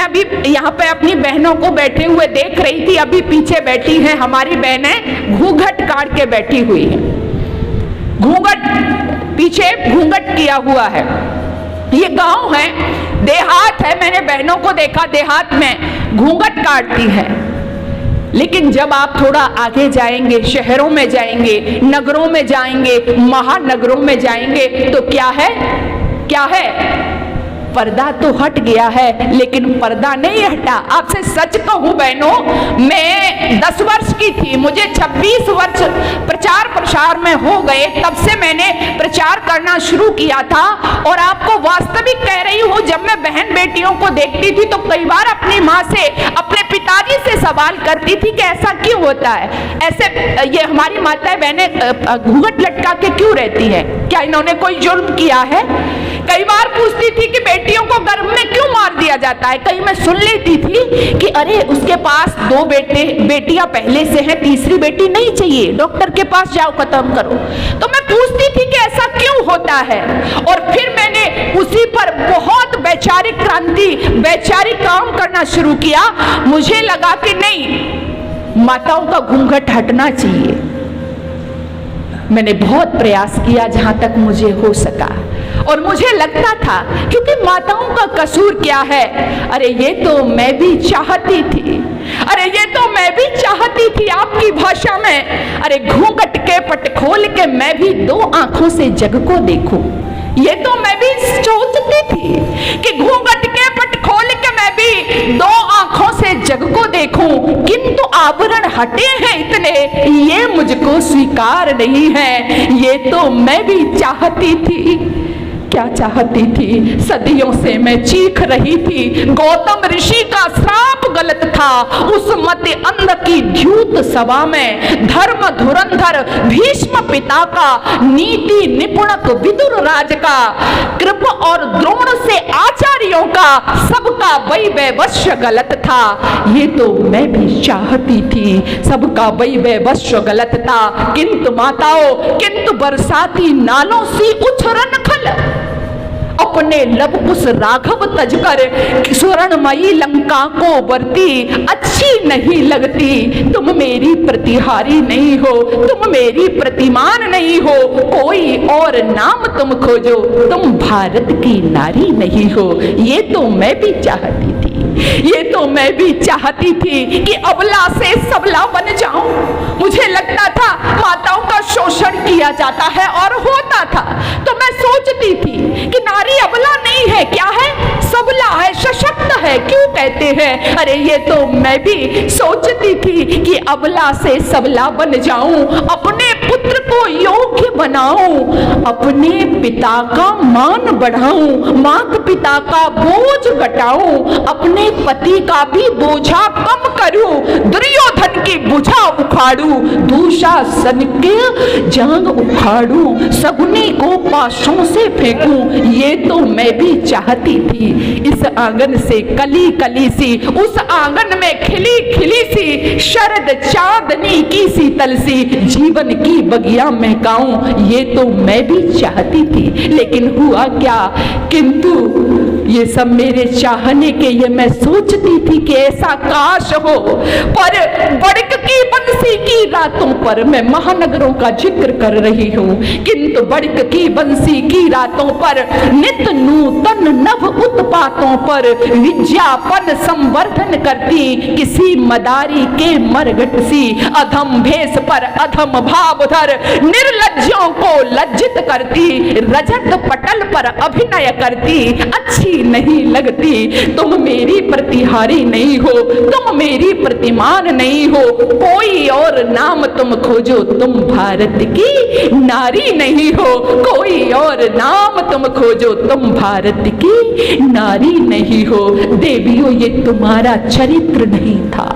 अभी यहाँ पे अपनी बहनों को बैठे हुए देख रही थी। अभी पीछे बैठी हैं हमारी बहनें, घूंघट काट के बैठी हुई है, घूंघट, पीछे घूंघट किया हुआ है। ये गांव है, देहात है, मैंने बहनों को देखा देहात में घूंघट काटती है। लेकिन जब आप थोड़ा आगे जाएंगे, शहरों में जाएंगे, नगरों में जाएंगे, महानगरों में जाएंगे, तो क्या है, क्या है, पर्दा तो हट गया है लेकिन पर्दा नहीं हटा। आपसे सच कहूं बहनों, मैं 10 वर्ष की थी, मुझे 26 वर्ष प्रचार प्रसार में हो गए, तब से मैंने प्रचार करना शुरू किया था। और आपको वास्तविक कह रही हूं, जब मैं बहन बेटियों को देखती थी तो कई बार अपनी माँ से, अपने पिताजी से सवाल करती थी कि ऐसा क्यों होता है, ऐसे ये हमारी माताएं बहनें घूंघट लटका के क्यों रहती है, क्या इन्होंने कोई जुर्म किया है। कई बार पूछती थी कि बेटियों को गर्भ में क्यों मार दिया जाता है। कहीं मैं सुन लेती थी कि अरे उसके पास 2 बेटियां पहले से हैं, तीसरी बेटी नहीं चाहिए, डॉक्टर के पास जाओ, खत्म करो। तो मैं पूछती थी कि ऐसा क्यों होता है। और फिर मैंने उसी पर बहुत वैचारिक क्रांति, वैचारिक काम करना शुरू किया। मुझे लगा कि नहीं, माताओं का घूंघट हटना चाहिए। मैंने बहुत प्रयास किया जहां तक मुझे हो सका, और मुझे लगता था क्योंकि माताओं का कसूर क्या है, अरे ये तो मैं भी चाहती थी, अरे ये तो मैं भी चाहती थी, आपकी भाषा में, अरे घूंघट के पट खोल के मैं भी 2 आंखों से जग को देखूं। ये तो मैं भी सोचती थी कि घूंघट के पट खोल के मैं भी 2 आंखों से जग को देखूं, किंतु आवरण हटे हैं इतने, ये मुझको स्वीकार नहीं है। ये तो मैं भी चाहती थी। क्या चाहती थी, सदियों से मैं चीख रही थी, गौतम ऋषि का श्राप गलत था। उस मति अंध की द्यूत सभा में धर्म धुरंधर भीष्म पिता का, नीति निपुणक विदुर राज का, कृप और द्रोण से आचार्यों का, सबका वैवश्य गलत था। ये तो मैं भी चाहती थी, सबका वैवश्य गलत था। किंतु माताओं, किंतु बरसाती नालों सी उछरन खल, अपने लब उस राघव तजकर, स्वर्णमयी लंका को बरती, अच्छी नहीं लगती। तुम मेरी प्रतिहारी नहीं हो, तुम मेरी प्रतिमान नहीं हो, कोई और नाम तुम खोजो, तुम भारत की नारी नहीं हो। ये तो मैं भी चाहती थी, ये तो मैं भी चाहती थी कि अबला से सबला बन जाऊं। मुझे लगता था माताओं का शोषण किया जाता है और होता था, तो मैं सोचती थी कि नारी अबला नहीं है, क्या है, सबला है, सशक्त है। क्यों कहते हैं, अरे ये तो मैं भी सोचती थी कि अबला से सबला बन जाऊं, अपने पुत्र को योग्य बनाऊं, अपने पिता का मान बढ़ाऊं, माता पिता का बोझ घटाऊं, अपने पति का भी बोझा कम करूं, दुर्योधन की भुजा उखाड़ूं, दुशासन के जांग उखाड़ूं, शकुनी को पाशों से फेंकूं। ये तो मैं भी चाहती थी। इस आंगन से कली कली सी, उस आंगन में खिली खिली सी, शरद चांदनी की शीतल सी, जीवन की बगिया महकाऊं। ये तो मैं भी चाहती थी, लेकिन हुआ क्या, किंतु ये सब मेरे चाहने के, ये मैं सोचती थी कि ऐसा काश हो। पर बड़क की बंसी की रातों पर, मैं महानगरों का जिक्र कर रही हूँ, किंतु बड़क की बंसी की रातों पर, नित नूतन नव उत्पातों पर, विज्ञापन संवर्धन करती किसी मदारी के मरघट सी, अधम भेष पर अधम भाव धर निर्लज्जों को लज्जित करती, रजत पटल पर अभिनय करती, अच्छी नहीं लगती। तुम मेरी प्रतिहारी नहीं हो, तुम मेरी प्रतिमान नहीं हो, कोई और नाम तुम खोजो, तुम भारत की नारी नहीं हो, कोई और नाम तुम खोजो, तुम भारत की नारी नहीं हो। देवियों, ये तुम्हारा चरित्र नहीं था,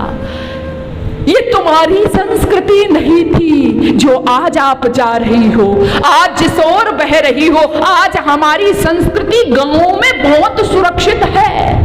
ये तुम्हारी संस्कृति नहीं थी जो आज आप जा रही हो, आज जिस ओर बह रही हो। आज हमारी संस्कृति गांवों में बहुत सुरक्षित है,